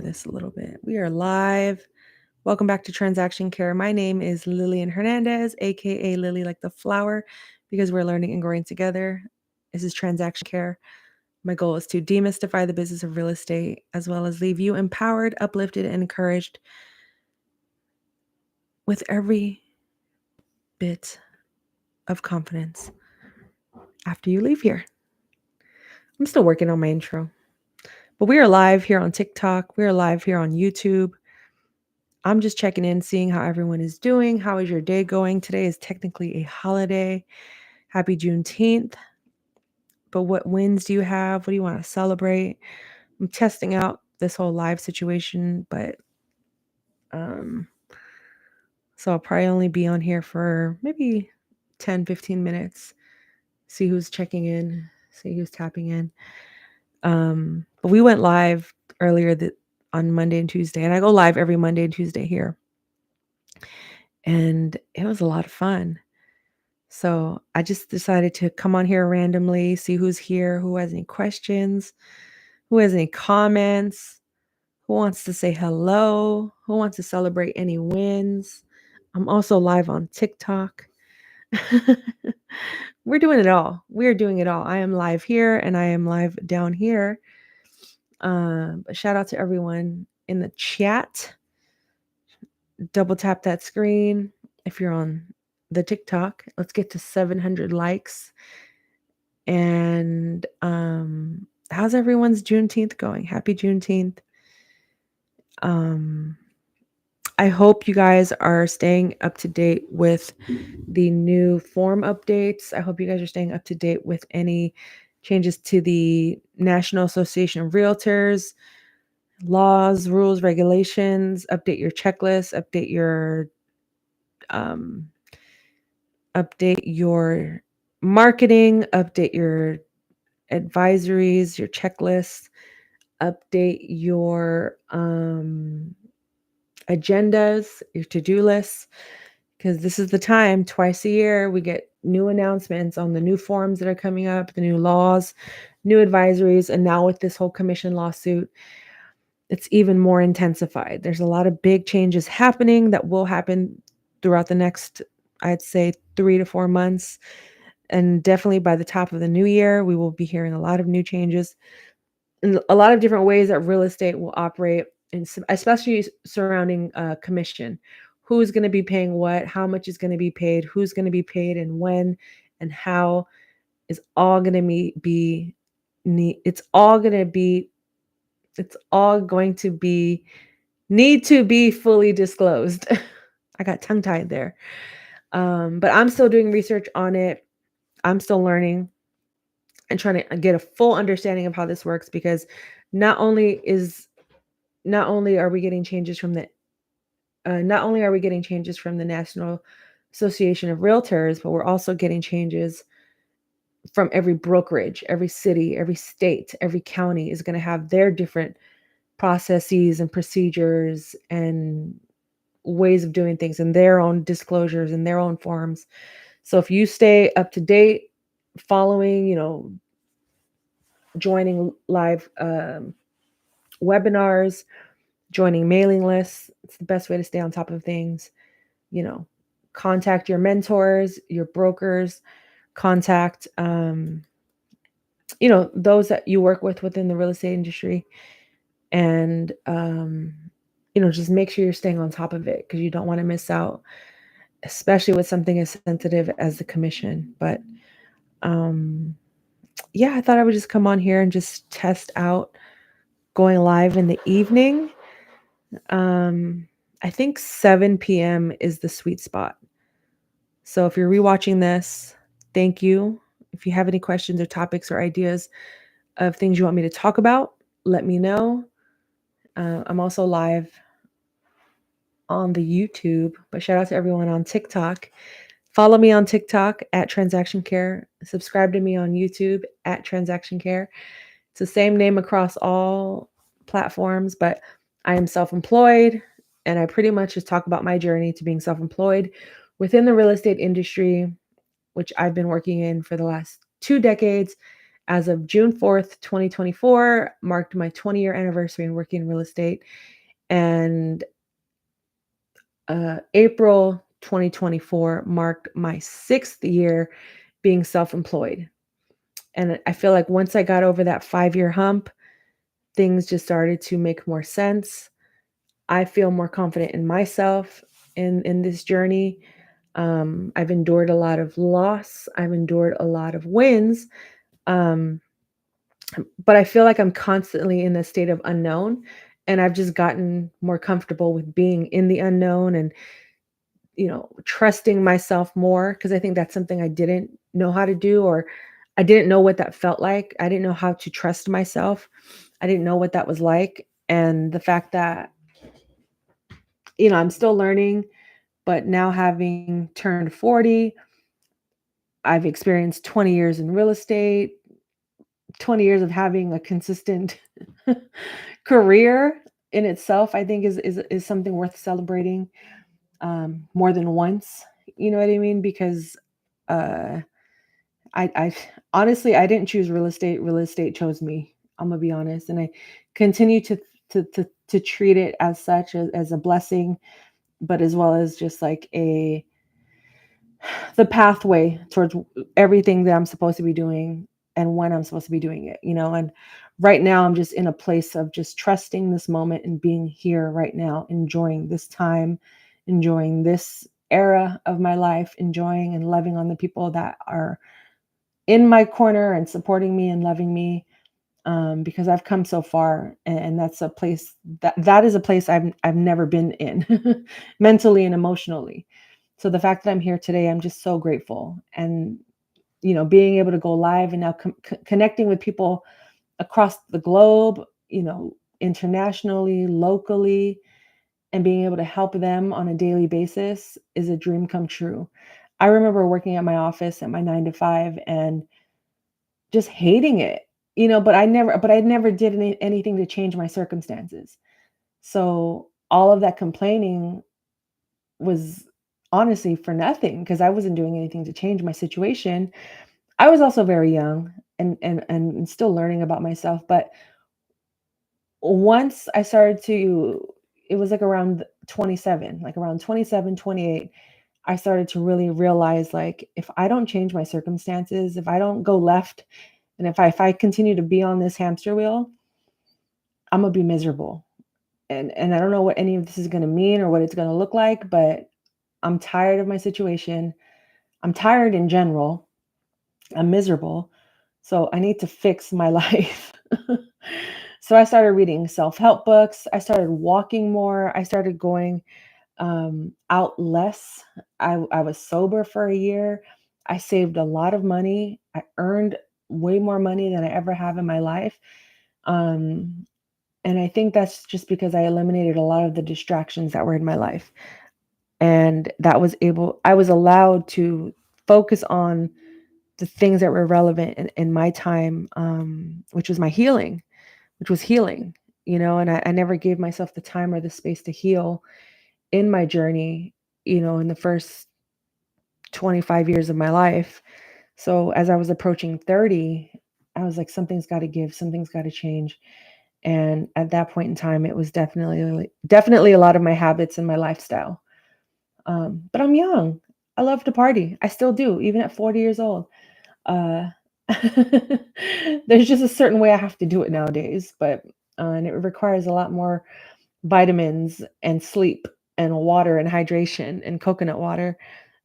this a little bit. We are live. Welcome back to Transaction Care. My name is Lillian Hernandez, aka Lily like the flower, because we're learning and growing together. This is Transaction Care. My goal is to demystify the business of real estate, as well as leave you empowered, uplifted, and encouraged with every bit of confidence after you leave here. I'm still working on my intro, but we are live here on TikTok. We are live here on YouTube. I'm just checking in, seeing how everyone is doing. How is your day going? Today is technically a holiday. Happy Juneteenth. But what wins do you have? What do you want to celebrate? I'm testing out this whole live situation, but so I'll probably only be on here for maybe 10, 15 minutes. See who's checking in, see who's tapping in. But we went live earlier on Monday and Tuesday, and I go live every Monday and Tuesday here. And it was a lot of fun. So I just decided to come on here randomly, see who's here, who has any questions, who has any comments, who wants to say hello, who wants to celebrate any wins. I'm also live on TikTok. We're doing it all. We're doing it all. I am live here and I am live down here. But shout out to everyone in the chat. Double tap that screen if you're on the TikTok. Let's get to 700 likes. And how's everyone's Juneteenth going? Happy Juneteenth. I hope you guys are staying up to date with the new form updates. I hope you guys are staying up to date with any changes to the National Association of Realtors, laws, rules, regulations. Update your checklist, update your marketing, update your advisories, your checklists, update your agendas, your to-do lists, because this is the time. Twice a year we get new announcements on the new forms that are coming up, the new laws, new advisories, and now with this whole commission lawsuit, it's even more intensified. There's a lot of big changes happening that will happen throughout the next, I'd say, 3 to 4 months. And definitely by the top of the new year, we will be hearing a lot of new changes and a lot of different ways that real estate will operate, and especially surrounding commission. Who's going to be paying what? How much is going to be paid? Who's going to be paid and when and how is all going to be it's all going to be need to be fully disclosed. I got tongue tied there. But I'm still doing research on it. I'm still learning and trying to get a full understanding of how this works, because not only are we getting changes from the National Association of Realtors, but we're also getting changes from every brokerage, every city, every state, every county is going to have their different processes and procedures and ways of doing things and their own disclosures and their own forms. So if you stay up to date, following, joining live webinars, joining mailing lists, it's the best way to stay on top of things. Contact your mentors, your brokers, contact those that you work with within the real estate industry, and just make sure you're staying on top of it, because you don't want to miss out, especially with something as sensitive as the commission. But I thought I would just come on here and just test out going live in the evening. I think 7 p.m. is the sweet spot. So if you're rewatching this, thank you. If you have any questions or topics or ideas of things you want me to talk about, let me know. I'm also live on the YouTube, but shout out to everyone on TikTok. Follow me on TikTok at Transaction Care. Subscribe to me on YouTube at Transaction Care. It's the same name across all platforms, but I am self-employed, and I pretty much just talk about my journey to being self-employed within the real estate industry, which I've been working in for the last 2 decades, As of June 4th, 2024, marked my 20-year anniversary in working in real estate, and April 2024 marked my 6th year being self-employed. And I feel like once I got over that 5-year hump, things just started to make more sense. I feel more confident in myself in this journey. I've endured a lot of loss. I've endured a lot of wins. Um, but I feel like I'm constantly in a state of unknown, and I've just gotten more comfortable with being in the unknown and, trusting myself more, because I think that's something I didn't know how to do, or I didn't know what that felt like. I didn't know how to trust myself. I didn't know what that was like. And the fact that, I'm still learning, but now having turned 40, I've experienced 20 years in real estate, 20 years of having a consistent career in itself, I think is something worth celebrating, more than once. You know what I mean? Because uh, I honestly, I didn't choose real estate. Real estate chose me. I'm gonna be honest, and I continue to treat it as such, as a blessing, but as well as just like a the pathway towards everything that I'm supposed to be doing and when I'm supposed to be doing it, and right now I'm just in a place of just trusting this moment and being here right now, enjoying this time, enjoying this era of my life, enjoying and loving on the people that are in my corner and supporting me and loving me, because I've come so far, and that's a place that is a place I've never been in mentally and emotionally. So the fact that I'm here today, I'm just so grateful. And being able to go live and now connecting with people across the globe, internationally, locally, and being able to help them on a daily basis is a dream come true. I remember working at my office at my 9 to 5 and just hating it, but I never did anything to change my circumstances. So all of that complaining was honestly for nothing, because I wasn't doing anything to change my situation. I was also very young and still learning about myself, but once I started to it was like around 27, like around 27, 28, I started to really realize, like, if I don't change my circumstances, if I don't go left, and if I continue to be on this hamster wheel, I'm gonna be miserable. And I don't know what any of this is gonna mean or what it's gonna look like, but I'm tired of my situation. I'm tired in general. I'm miserable. So I need to fix my life. So I started reading self-help books. I started walking more. I started going out less. I was sober for a year. I saved a lot of money. I earned way more money than I ever have in my life. Um, and I think that's just because I eliminated a lot of the distractions that were in my life. And I was allowed to focus on the things that were relevant in my time, which was healing, and I never gave myself the time or the space to heal in my journey, in the first 25 years of my life. So as I was approaching 30, I was like, something's got to give, something's got to change. And at that point in time, it was definitely a lot of my habits and my lifestyle. But I'm young. I love to party. I still do, even at 40 years old. Uh, there's just a certain way I have to do it nowadays, but and it requires a lot more vitamins and sleep and water and hydration and coconut water.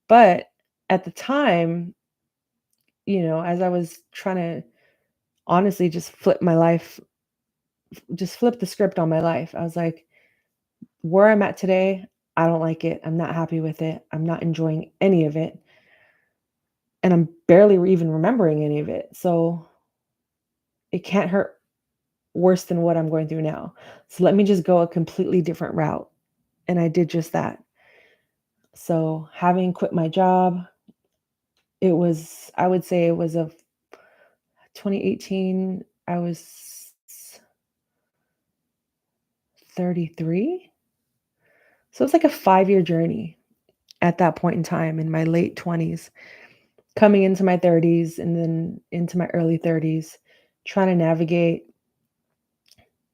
But at the time, as I was trying to honestly just flip the script on my life, I was like, where I'm at today, I don't like it. I'm not happy with it. I'm not enjoying any of it. And I'm barely even remembering any of it. So it can't hurt worse than what I'm going through now. So let me just go a completely different route. And I did just that. So having quit my job, I would say it was of 2018, I was 33. So it's like a 5-year journey at that point in time in my late 20s. coming into my 30s and then into my early 30s, trying to navigate,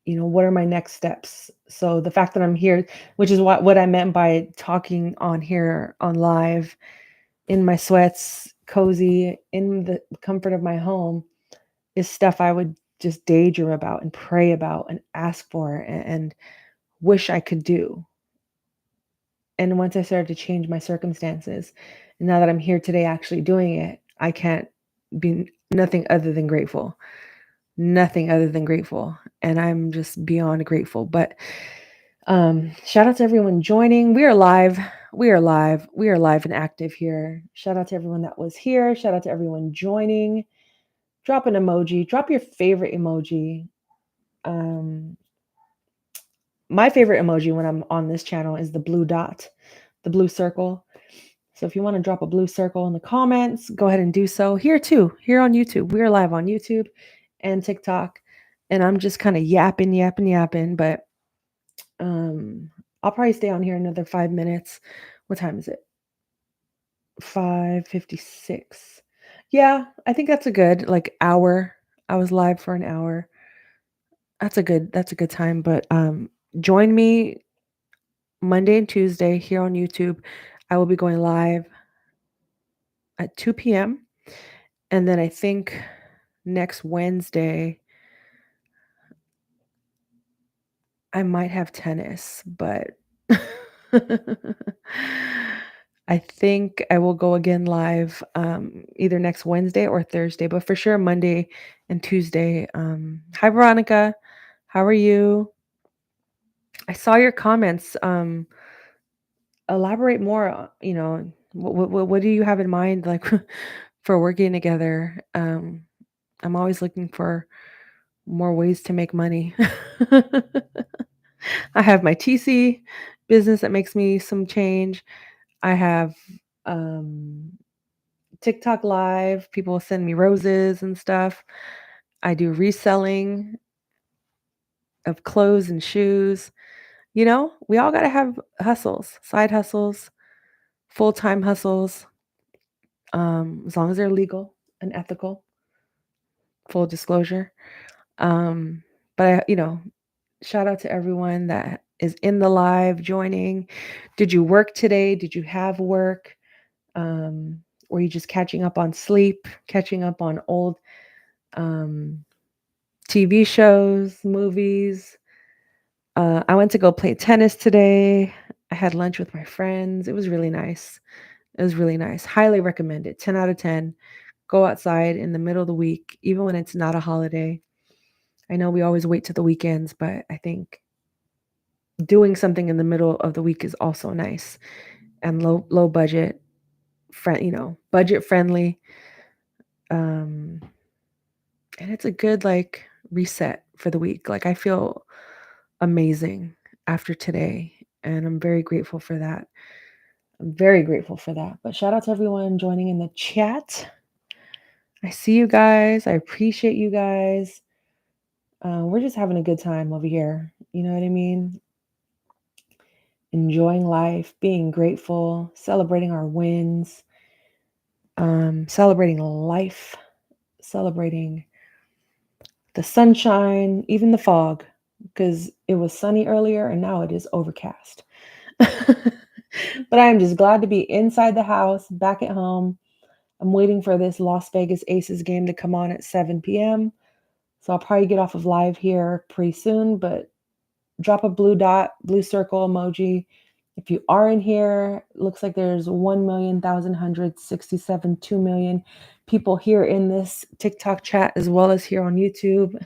what are my next steps? So the fact that I'm here, which is what I meant by talking on here on live in my sweats, cozy, in the comfort of my home, is stuff I would just daydream about and pray about and ask for and wish I could do. And once I started to change my circumstances, and now that I'm here today actually doing it, I can't be nothing other than grateful. Nothing other than grateful. And I'm just beyond grateful. But shout out to everyone joining. We are live. We are live. We are live and active here. Shout out to everyone that was here. Shout out to everyone joining. Drop an emoji. Drop your favorite emoji. My favorite emoji when I'm on this channel is the blue dot, the blue circle. So if you want to drop a blue circle in the comments, go ahead and do so. Here too, here on YouTube. We are live on YouTube and TikTok. And I'm just kind of yapping. But I'll probably stay on here another 5 minutes. What time is it? 5:56. Yeah, I think that's a good hour. I was live for an hour. That's a good time. But join me Monday and Tuesday here on YouTube. I will be going live at 2 p.m. And then I think next Wednesday I might have tennis, but I think I will go again live either next Wednesday or Thursday, but for sure Monday and Tuesday. Hi Veronica, how are you? I saw your comments. Elaborate more. What do you have in mind, like for working together? I'm always looking for more ways to make money. I have my TC business that makes me some change. I have um, TikTok live. People send me roses and stuff. I do reselling of clothes and shoes. We all got to have hustles, side hustles, full-time hustles, as long as they're legal and ethical, full disclosure. Um, but shout out to everyone that is in the live joining. Did you work today? Did you have work? Were you just catching up on sleep, catching up on old TV shows, movies? I went to go play tennis today. I had lunch with my friends. It was really nice. It was really nice. Highly recommend it. 10 out of 10. Go outside in the middle of the week, even when it's not a holiday. I know we always wait to the weekends, but I think doing something in the middle of the week is also nice and low budget, budget friendly. And it's a good reset for the week. I feel amazing after today, and I'm very grateful for that. I'm very grateful for that. But shout out to everyone joining in the chat. I see you guys. I appreciate you guys. We're just having a good time over here. You know what I mean? Enjoying life, being grateful, celebrating our wins, celebrating life, celebrating the sunshine, even the fog, because it was sunny earlier and now it is overcast. But I am just glad to be inside the house, back at home. I'm waiting for this Las Vegas Aces game to come on at 7 p.m. So I'll probably get off of live here pretty soon, but drop a blue dot, blue circle emoji. If you are in here, looks like there's 1,167, 2 million people here in this TikTok chat as well as here on YouTube.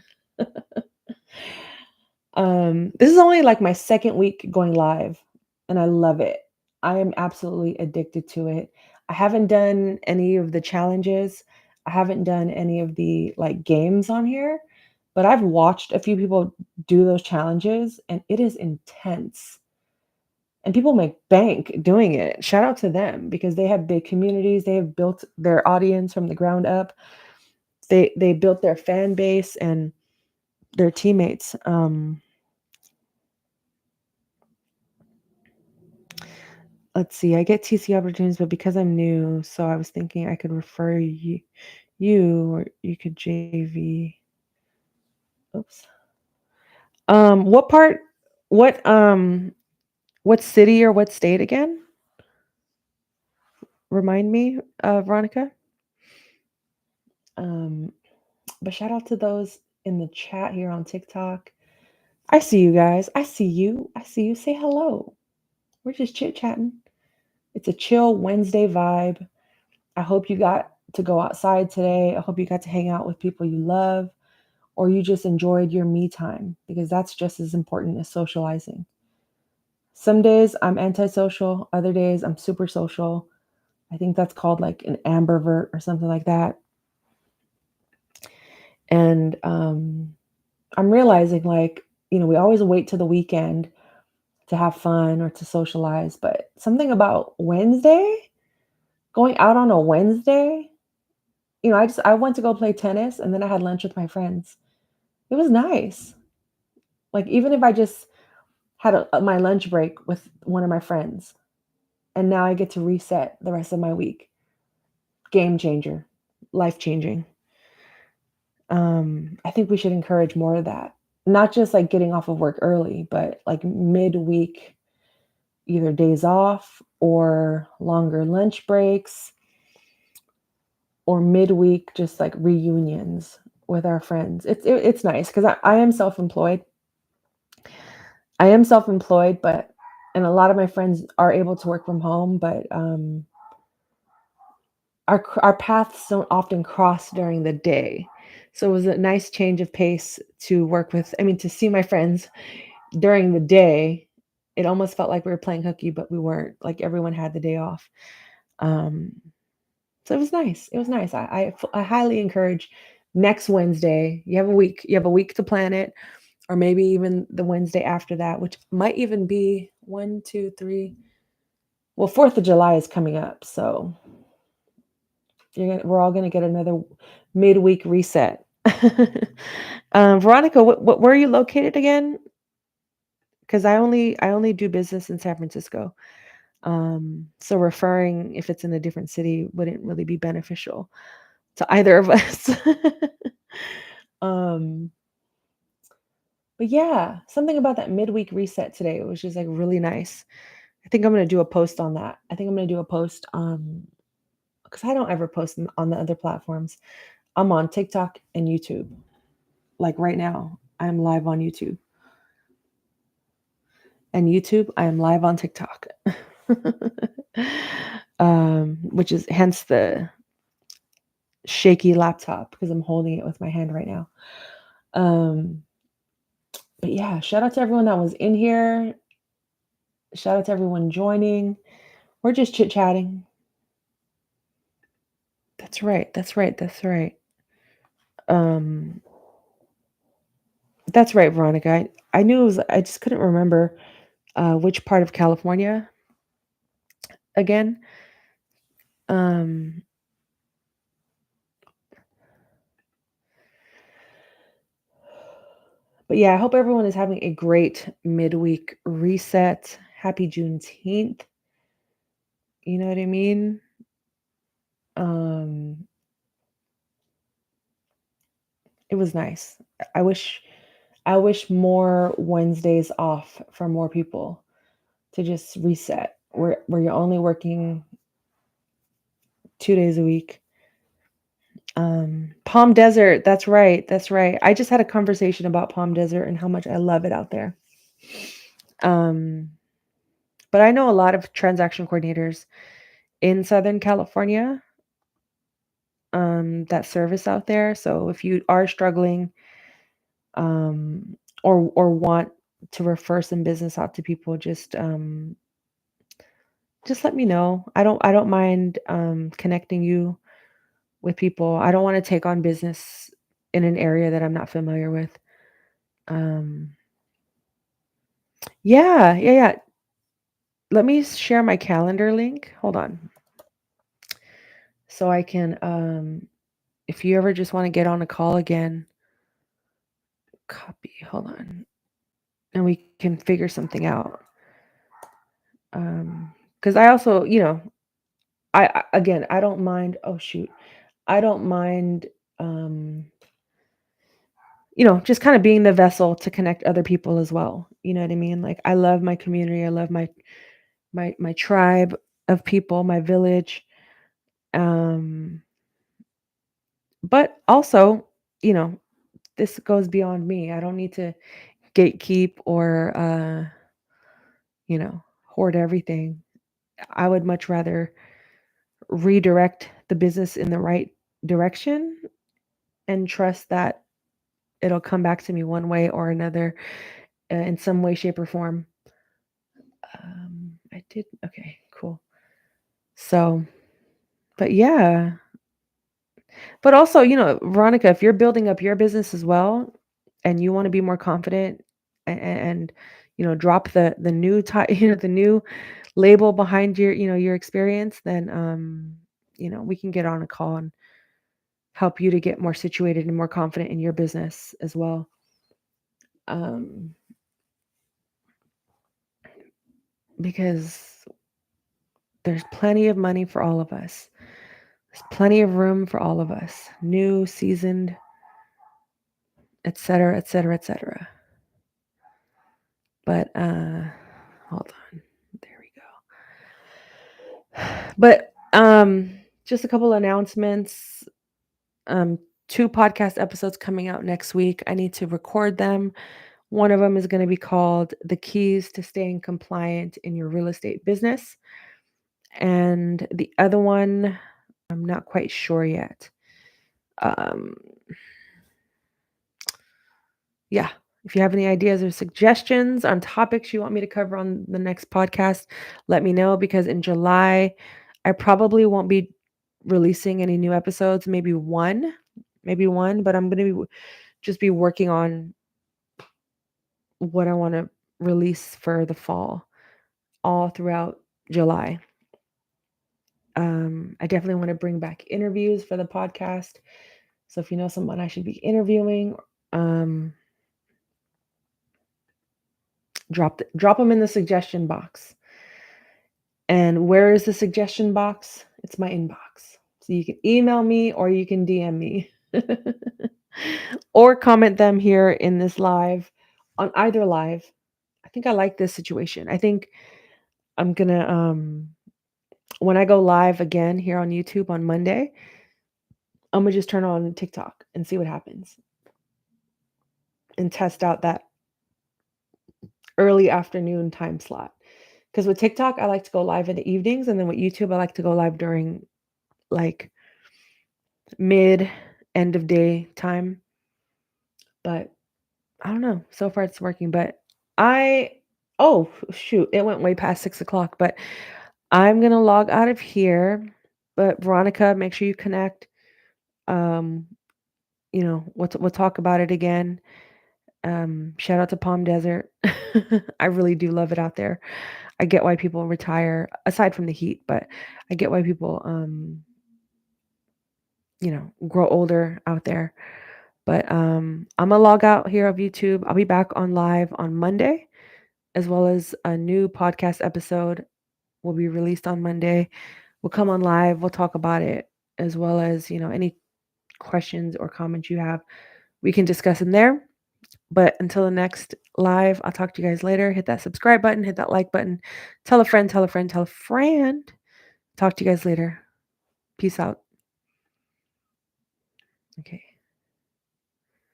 This is only my second week going live, and I love it. I am absolutely addicted to it. I haven't done any of the challenges. I haven't done any of the games on here, but I've watched a few people do those challenges, and it is intense. And people make bank doing it. Shout out to them because they have big communities. They have built their audience from the ground up. They built their fan base and their teammates. let's see. I get TC opportunities, but because I'm new, so I was thinking I could refer you or you could JV. Oops. What part? What what city or what state again? Remind me, Veronica. Um, but shout out to those in the chat here on TikTok. I see you guys. I see you. I see you. Say hello. We're just chit chatting. It's a chill Wednesday vibe. I hope you got to go outside today. I hope you got to hang out with people you love, or you just enjoyed your me time, because that's just as important as socializing. Some days I'm antisocial, other days I'm super social. I think that's called like an ambivert or something like that. And I'm realizing, like, we always wait to the weekend to have fun or to socialize, but something about Wednesday, going out on a Wednesday, I went to go play tennis and then I had lunch with my friends. It was nice. Like, even if I just had my lunch break with one of my friends, and now I get to reset the rest of my week. Game changer, life changing. I think we should encourage more of that. Not just like getting off of work early, but like midweek, either days off or longer lunch breaks, or midweek, just like reunions with our friends. It's nice because I am self-employed. I am self-employed, but and a lot of my friends are able to work from home, but our paths don't often cross during the day. So it was a nice change of pace to work with. I mean, to see my friends during the day. It almost felt like we were playing hooky, but we weren't. Like, everyone had the day off. Um, so it was nice. It was nice. I highly encourage next Wednesday. You have a week. You have a week to plan it, or maybe even the Wednesday after that, which might even be 1, 2, 3. Well, 4th of July is coming up, so we're all gonna get another midweek reset. Veronica, where are you located again? Because I only do business in San Francisco. So referring, if it's in a different city, wouldn't really be beneficial to either of us. um, but yeah, something about that midweek reset today, it was just like really nice. I think I'm gonna do a post on that. I think I'm gonna do a post because I don't ever post on the other platforms. I'm on TikTok and YouTube. Like right now, I'm live on YouTube. And YouTube, I am live on TikTok. Which is hence the shaky laptop, because I'm holding it with my hand right now. But yeah, shout out to everyone that was in here. Shout out to everyone joining. We're just chit chatting. That's right. That's right. That's right. Um, that's right, Veronica. I knew it was. I just couldn't remember which part of California again. Um, but yeah, I hope everyone is having a great midweek reset. Happy Juneteenth. You know what I mean? Um, it was nice. I wish I wish more Wednesdays off for more people to just reset, where you're only working 2 days a week. Palm Desert, that's right, that's right. I just had a conversation about Palm Desert and how much I love it out there. Um, but I know a lot of transaction coordinators in Southern California that service out there. So if you are struggling, or want to refer some business out to people, just let me know. I don't mind connecting you with people. I don't want to take on business in an area that I'm not familiar with. Um, yeah, yeah, yeah. Let me share my calendar link. Hold on. So I can, if you ever just want to get on a call again, copy. Hold on. And we can figure something out. Because I also, again, I don't mind. Oh shoot, I don't mind. Um, just kind of being the vessel to connect other people as well. You know what I mean? Like I love my community. I love my tribe of people, my village. Um, but also, you know, this goes beyond me. I don't need to gatekeep or hoard everything. I would much rather redirect the business in the right direction and trust that it'll come back to me one way or another in some way, shape, or form. I did. Okay, cool. So, but yeah. But also, Veronica, if you're building up your business as well and you want to be more confident and drop the new the new label behind your experience, then we can get on a call and help you to get more situated and more confident in your business as well. Um because there's plenty of money for all of us. There's plenty of room for all of us. New, seasoned, etc., etc., etc. But hold on. There we go. But just a couple announcements. 2 podcast episodes coming out next week. I need to record them. One of them is going to be called The Keys to Staying Compliant in Your Real Estate Business. And the other one, I'm not quite sure yet. Yeah. If you have any ideas or suggestions on topics you want me to cover on the next podcast, let me know, because in July, I probably won't be releasing any new episodes, maybe one, but I'm going to just be working on what I want to release for the fall all throughout July. I definitely want to bring back interviews for the podcast. So if you know someone I should be interviewing, drop them in the suggestion box. And where is the suggestion box? It's my inbox. So you can email me or you can DM me. Or comment them here in this live, on either live. I think I like this situation. I think I'm going to when I go live again here on YouTube on Monday, I'm going to just turn on TikTok and see what happens. And test out that early afternoon time slot. Because with TikTok, I like to go live in the evenings. And then with YouTube, I like to go live during like mid end of day time. But I don't know. So far it's working. But oh shoot, it went way past 6:00. But I'm gonna log out of here. But Veronica, make sure you connect. We'll talk about it again. Shout out to Palm Desert. I really do love it out there. I get why people retire, aside from the heat, but I get why people grow older out there. But I'm gonna log out here of YouTube. I'll be back on live on Monday, as well as a new podcast episode will be released on Monday. We'll come on live, we'll talk about it, as well as any questions or comments you have, we can discuss in there. But until the next live, I'll talk to you guys later. Hit that subscribe button, hit that like button, tell a friend, tell a friend, tell a friend. Talk to you guys later. Peace out. Okay.